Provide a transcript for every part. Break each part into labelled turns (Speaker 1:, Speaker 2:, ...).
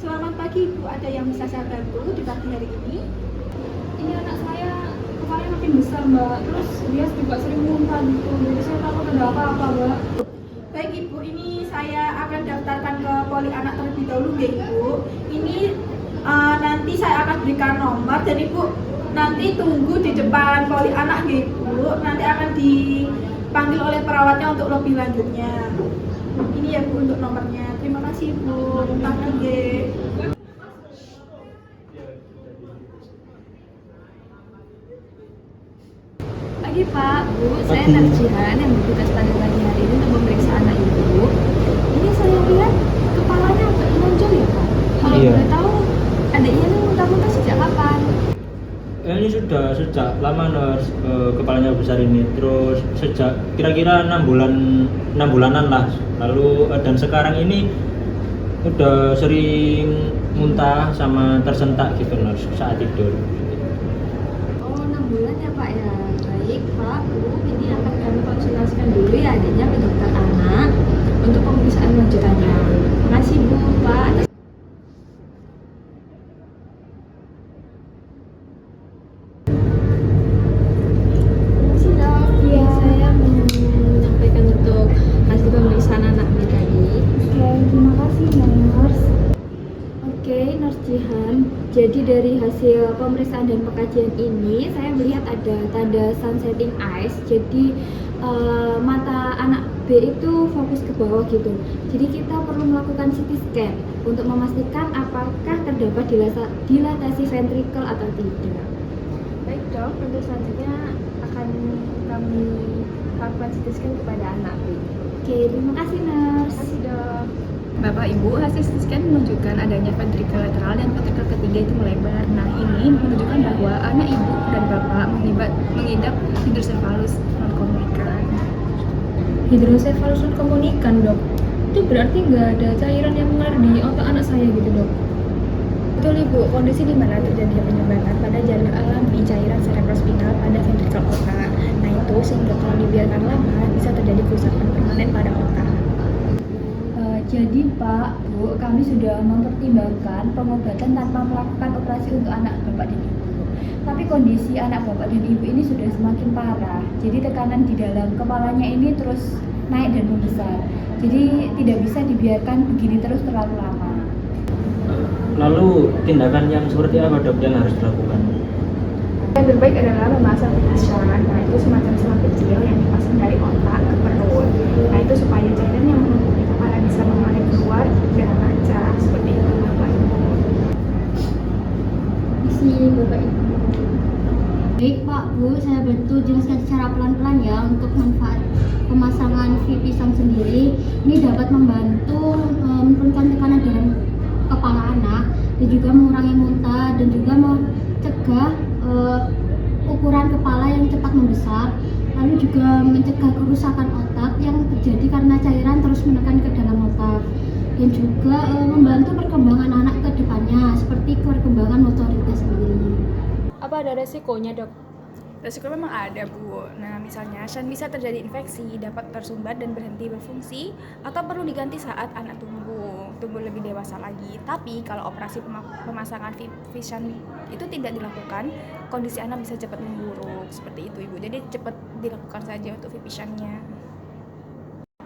Speaker 1: Selamat pagi Bu, ada yang bisa saya bantu di pagi hari ini?
Speaker 2: Ini anak saya kepalanya makin besar Mbak, terus dia juga sering muntah gitu, jadi saya takut ada apa-apa Mbak.
Speaker 1: Baik Ibu, ini saya akan daftarkan ke poli anak terlebih dahulu ya Ibu. Ini nanti saya akan berikan nomor dan Ibu nanti tunggu di depan poli anak ya Ibu. Nanti akan dipanggil oleh perawatnya untuk lebih lanjutnya. Ini ya Bu untuk nomornya. Terima kasih Bu. Pagi.
Speaker 2: Pagi Pak, Bu, saya Narjihan yang bertugas pada pagi hari ini untuk memeriksa anak Ibu. Ini saya lihat kepalanya agak menonjol ya Pak. Kalau boleh tahu, adiknya ini muntah-muntah sejak kapan?
Speaker 3: Ini sudah sejak lama nurse, kepalanya besar ini, terus sejak kira-kira 6 bulanan lah. Lalu dan sekarang ini udah sering muntah sama tersentak gitu nurse saat tidur.
Speaker 2: Oh, 6 bulan ya Pak ya. Baik Pak, Bu, ini akan kami konsultasikan dulu ya adiknya ke dokter anak untuk pemeriksaan lanjutannya. Makasih Bu, Pak. Saya menyampaikan untuk hasil pemeriksaan anak ini tadi.
Speaker 4: Oke, terima kasih nurse.
Speaker 2: Oke, Nurse Jihan. Jadi dari hasil pemeriksaan dan pengkajian ini, saya melihat ada tanda sunsetting eyes. Jadi mata anak B itu fokus ke bawah gitu. Jadi kita perlu melakukan CT scan untuk memastikan apakah terdapat dilatasi ventricle atau tidak.
Speaker 4: Baik dok, untuk selanjutnya akan kami lakukan CT scan kepada anak B.
Speaker 2: Oke, terima kasih nurse.
Speaker 4: Terima kasih dok.
Speaker 5: Bapak Ibu, hasil CT scan menunjukkan adanya ventrikel lateral dan ventrikel ketiga itu melebar. Nah, ini menunjukkan bahwa anak ibu dan bapak mengidap hidrocephalus non komunikan.
Speaker 2: Hidrocephalus non komunikan dok, itu berarti nggak ada cairan yang mengalir di otak anak saya gitu dok?
Speaker 5: Betul Ibu, kondisi di mana terjadi penyebaran pada jalur alami cairan cerebrospinal pada ventrikel otak. Nah itu sehingga kalau dibiarkan lama bisa terjadi kerusakan permanen pada otak.
Speaker 2: Jadi Pak, Bu, kami sudah mempertimbangkan pengobatan tanpa melakukan operasi untuk anak Bapak dan Ibu. Tapi kondisi anak Bapak dan Ibu ini sudah semakin parah. Jadi tekanan di dalam kepalanya ini terus naik dan membesar. Jadi tidak bisa dibiarkan begini terus terlalu lama.
Speaker 3: Lalu tindakan yang seperti apa dok yang harus dilakukan?
Speaker 5: Yang terbaik adalah memasang fixation. Nah itu semacam selang kecil yang dipasang dari otak ke perut. Nah itu supaya cairan yang menutupi kepala bisa mengalir keluar dengan lancar seperti itu Bapak Ibu.
Speaker 2: Isi Bapak Ibu. Baik Pak, Bu, saya bantu jelaskan secara pelan-pelan ya untuk manfaat pemasangan V pisang sendiri. Ini dapat membantu menurunkan tekanan dalam kepala anak dan juga mengurangi muntah dan juga mencegah ukuran kepala yang cepat membesar, lalu juga mencegah kerusakan otak yang terjadi karena cairan terus menekan ke dalam otak, dan juga membantu perkembangan anak ke depannya seperti perkembangan motoritas sendiri.
Speaker 4: Apa ada resikonya dok?
Speaker 5: Resiko memang ada Bu. Nah misalnya shunt bisa terjadi infeksi, dapat tersumbat dan berhenti berfungsi, atau perlu diganti saat anak tumbuh lebih dewasa lagi. Tapi kalau operasi pemasangan shunt itu tidak dilakukan, kondisi anak bisa cepat memburuk seperti itu Ibu. Jadi cepat dilakukan saja untuk shunt-nya.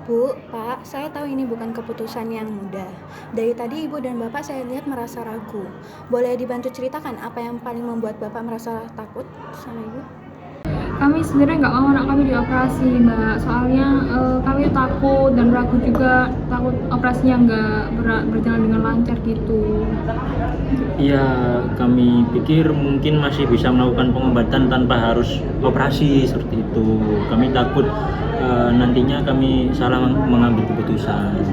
Speaker 4: Bu, Pak, saya tahu ini bukan keputusan yang mudah. Dari tadi Ibu dan Bapak saya lihat merasa ragu. Boleh dibantu ceritakan apa yang paling membuat Bapak merasa takut sama Ibu?
Speaker 6: Kami sebenarnya nggak mau anak kami dioperasi, Mbak. Soalnya kami takut dan ragu juga, takut operasinya nggak berjalan dengan lancar gitu.
Speaker 3: Iya, kami pikir mungkin masih bisa melakukan pengobatan tanpa harus operasi seperti itu. Kami takut nantinya kami salah mengambil keputusan.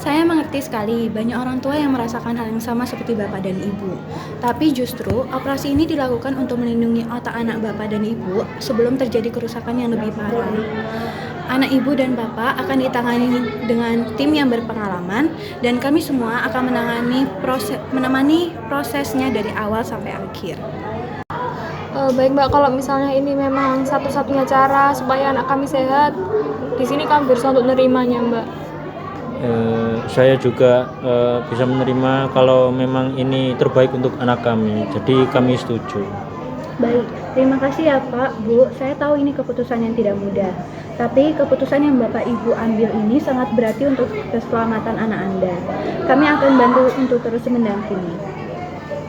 Speaker 4: Saya mengerti sekali banyak orang tua yang merasakan hal yang sama seperti Bapak dan Ibu. Tapi justru operasi ini dilakukan untuk melindungi otak anak Bapak dan Ibu sebelum terjadi kerusakan yang lebih parah. Anak Ibu dan Bapak akan ditangani dengan tim yang berpengalaman dan kami semua akan menemani prosesnya dari awal sampai akhir.
Speaker 6: Baik Mbak, kalau misalnya ini memang satu-satunya cara supaya anak kami sehat, di sini kami berusaha untuk menerimanya, Mbak.
Speaker 3: Saya juga bisa menerima kalau memang ini terbaik untuk anak kami, jadi kami setuju.
Speaker 4: Baik, terima kasih ya Pak, Bu. Saya tahu ini keputusan yang tidak mudah. Tapi keputusan yang Bapak Ibu ambil ini sangat berarti untuk keselamatan anak Anda. Kami akan bantu untuk terus mendampingi.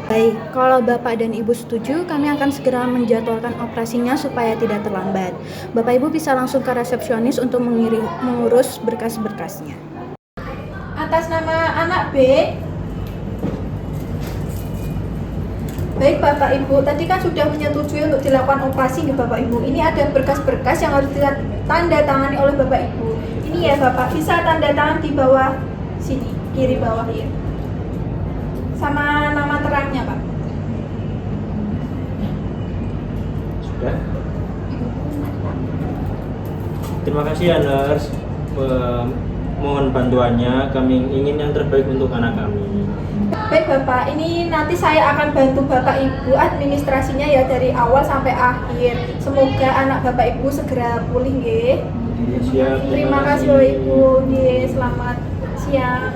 Speaker 4: Baik, kalau Bapak dan Ibu setuju, kami akan segera menjadwalkan operasinya supaya tidak terlambat. Bapak Ibu bisa langsung ke resepsionis untuk mengurus berkas-berkasnya.
Speaker 1: Atas nama anak B. Baik Bapak Ibu, tadi kan sudah menyetujui untuk dilakukan operasi nih Bapak Ibu. Ini ada berkas-berkas yang harus ditanda tangani oleh Bapak Ibu. Ini ya Bapak, bisa tanda tangan di bawah sini, kiri bawah ya. Sama nama terangnya Pak.
Speaker 3: Sudah. Terima kasih ya nurse. Mohon bantuannya, kami ingin yang terbaik untuk anak kami.
Speaker 1: Baik Bapak, ini nanti saya akan bantu Bapak Ibu administrasinya ya dari awal sampai akhir. Semoga anak Bapak Ibu segera pulih nggih.
Speaker 3: Siap.
Speaker 1: Terima kasih Bapak Ibu. Nggih, selamat siang.